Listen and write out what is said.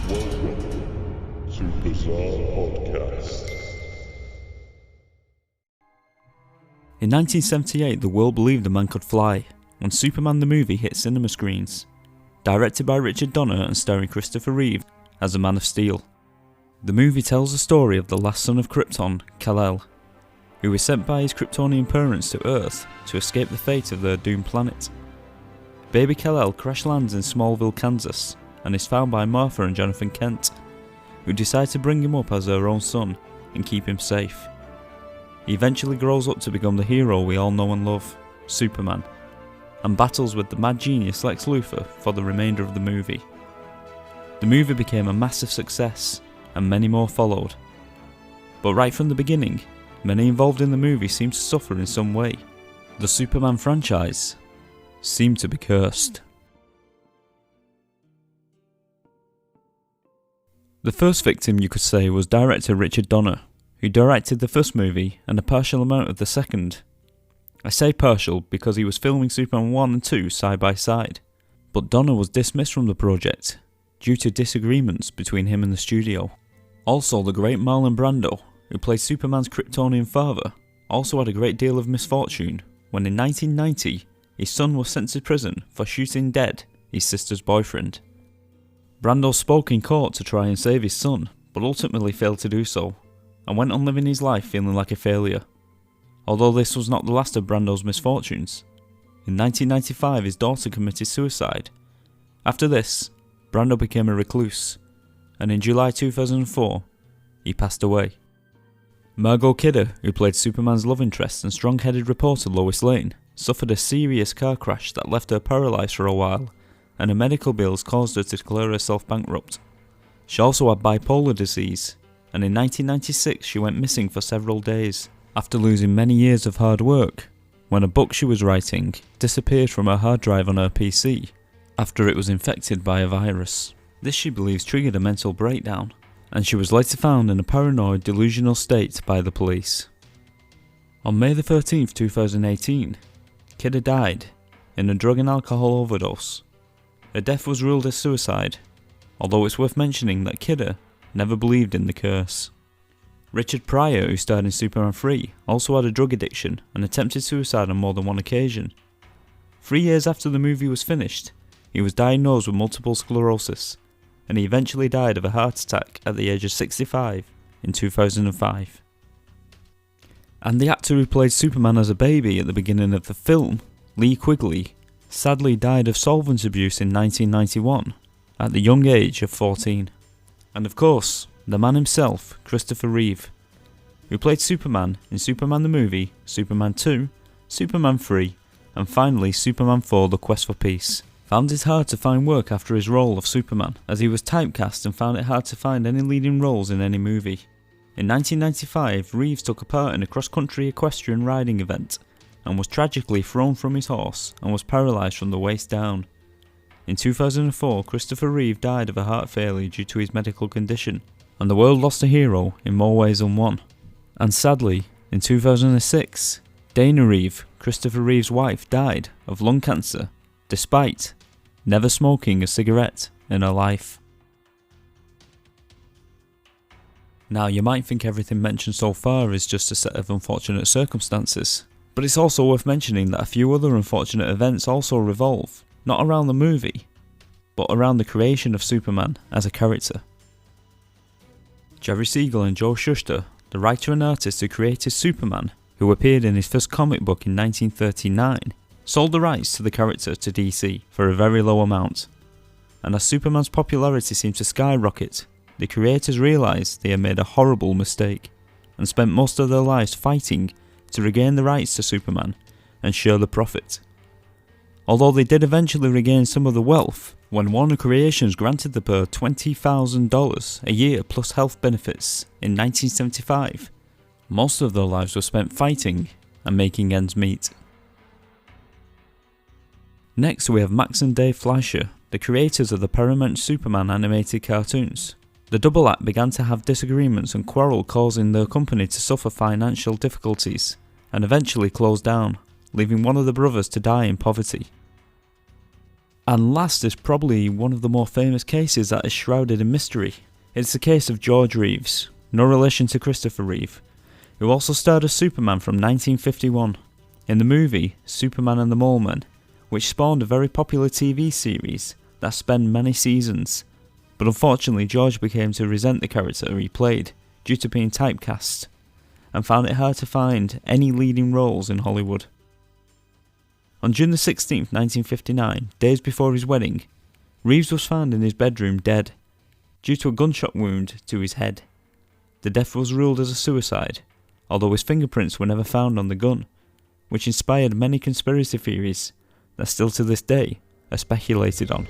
Welcome to Bizarre Podcast. In 1978, the world believed a man could fly when Superman the movie hit cinema screens. Directed by Richard Donner and starring Christopher Reeve as a Man of Steel. The movie tells the story of the last son of Krypton, Kal-El, who is sent by his Kryptonian parents to Earth to escape the fate of their doomed planet. Baby Kal-El crash lands in Smallville, Kansas, and is found by Martha and Jonathan Kent, who decide to bring him up as their own son and keep him safe. He eventually grows up to become the hero we all know and love, Superman, and battles with the mad genius Lex Luthor for the remainder of the movie. The movie became a massive success, and many more followed. But right from the beginning, many involved in the movie seemed to suffer in some way. The Superman franchise seemed to be cursed. The first victim, you could say, was director Richard Donner, who directed the first movie and a partial amount of the second. I say partial because he was filming Superman 1 and 2 side by side, but Donner was dismissed from the project due to disagreements between him and the studio. Also, the great Marlon Brando, who played Superman's Kryptonian father, also had a great deal of misfortune when in 1990 his son was sent to prison for shooting dead his sister's boyfriend. Brando spoke in court to try and save his son, but ultimately failed to do so, and went on living his life feeling like a failure. Although this was not the last of Brando's misfortunes. In 1995 his daughter committed suicide. After this, Brando became a recluse, and in July 2004, he passed away. Margot Kidder, who played Superman's love interest and strong-headed reporter Lois Lane, suffered a serious car crash that left her paralysed for a while, and her medical bills caused her to declare herself bankrupt. She also had bipolar disease, and in 1996 she went missing for several days, after losing many years of hard work, when a book she was writing disappeared from her hard drive on her PC, after it was infected by a virus. This she believes triggered a mental breakdown, and she was later found in a paranoid, delusional state by the police. On May 13, 2018, Kidder died in a drug and alcohol overdose. Her death was ruled as suicide, although it's worth mentioning that Kidder never believed in the curse. Richard Pryor, who starred in Superman 3, also had a drug addiction and attempted suicide on more than one occasion. 3 years after the movie was finished, he was diagnosed with multiple sclerosis, and he eventually died of a heart attack at the age of 65 in 2005. And the actor who played Superman as a baby at the beginning of the film, Lee Quigley, sadly died of solvent abuse in 1991 at the young age of 14. And of course, the man himself, Christopher Reeve, who played Superman in Superman the movie, Superman 2, Superman 3, and finally Superman 4 The Quest for Peace, found it hard to find work after his role of Superman, as he was typecast and found it hard to find any leading roles in any movie. In 1995, Reeves took a part in a cross-country equestrian riding event, and was tragically thrown from his horse and was paralysed from the waist down. In 2004, Christopher Reeve died of a heart failure due to his medical condition, and the world lost a hero in more ways than one. And sadly, in 2006, Dana Reeve, Christopher Reeve's wife, died of lung cancer, despite never smoking a cigarette in her life. Now, you might think everything mentioned so far is just a set of unfortunate circumstances, but it's also worth mentioning that a few other unfortunate events also revolve, not around the movie, but around the creation of Superman as a character. Jerry Siegel and Joe Shuster, the writer and artist who created Superman, who appeared in his first comic book in 1939, sold the rights to the character to DC for a very low amount. And as Superman's popularity seemed to skyrocket, the creators realised they had made a horrible mistake, and spent most of their lives fighting to regain the rights to Superman and share the profit. Although they did eventually regain some of the wealth, when Warner Creations granted the pair $20,000 a year plus health benefits in 1975, most of their lives were spent fighting and making ends meet. Next we have Max and Dave Fleischer, the creators of the Paramount Superman animated cartoons. The double act began to have disagreements and quarrel, causing their company to suffer financial difficulties, and eventually closed down, leaving one of the brothers to die in poverty. And last is probably one of the more famous cases that is shrouded in mystery. It's the case of George Reeves, no relation to Christopher Reeve, who also starred as Superman from 1951 in the movie Superman and the Mole Men, which spawned a very popular TV series that spanned many seasons. But unfortunately George became to resent the character he played due to being typecast, and found it hard to find any leading roles in Hollywood. On June the 16th, 1959, days before his wedding, Reeves was found in his bedroom dead, due to a gunshot wound to his head. The death was ruled as a suicide, although his fingerprints were never found on the gun, which inspired many conspiracy theories that still to this day are speculated on.